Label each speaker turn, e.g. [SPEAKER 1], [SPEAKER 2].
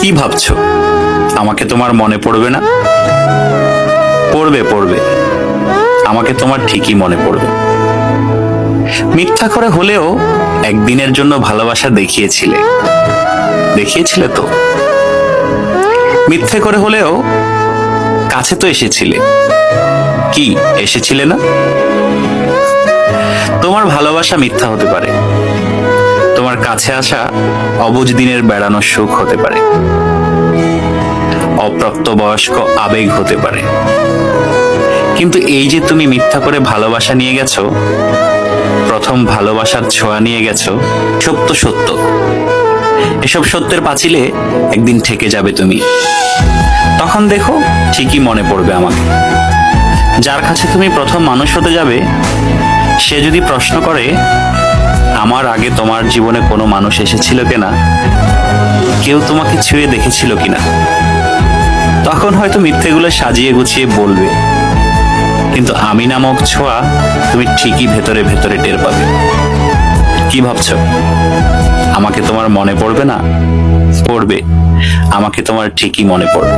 [SPEAKER 1] কি ভাবছো আমাকে তোমার মনে পড়বে না? পড়বে পড়বে, আমাকে তোমার ঠিকই মনে পড়বে। মিথ্যা করে হলেও একদিনের জন্য ভালোবাসা দেখিয়েছিলে, দেখিয়েছিলে তো। মিথ্যে করে হলেও কাছে তো এসেছিলে, কি এসেছিলে না? তোমার ভালোবাসা মিথ্যা হতে পারে, তোমার কাছে আসা অবুঝ দিনের বেড়ানোর সুখ হতে পারে, অপ্রাপ্তবয়স্ক আবেগ হতে পারে। কিন্তু এই যে তুমি মিথ্যা করে ভালোবাসা নিয়ে গেছো, প্রথম ভালোবাসার ছোঁয়া নিয়ে গেছো, সত্য সত্য। এসব সত্যের পাঁচিলে একদিন ঠেকে যাবে তুমি। তখন দেখো ঠিকই মনে পড়বে আমাকে। যার কাছে তুমি প্রথম মানুষ হতে যাবে, সে যদি প্রশ্ন করে আমার আগে তোমার জীবনে কোনো মানুষ এসেছিল কিনা, কেউ তোমাকে ছুঁয়ে দেখেছিল কিনা, তখন হয়তো মিথ্যেগুলো সাজিয়ে গুছিয়ে বলবে, কিন্তু আমি নামক ছোঁয়া তুমি ঠিকই ভেতরে ভেতরে টের পাবে। কি ভাবছো আমাকে তোমার মনে পড়বে না? পড়বে, আমাকে তোমার ঠিকই মনে পড়বে।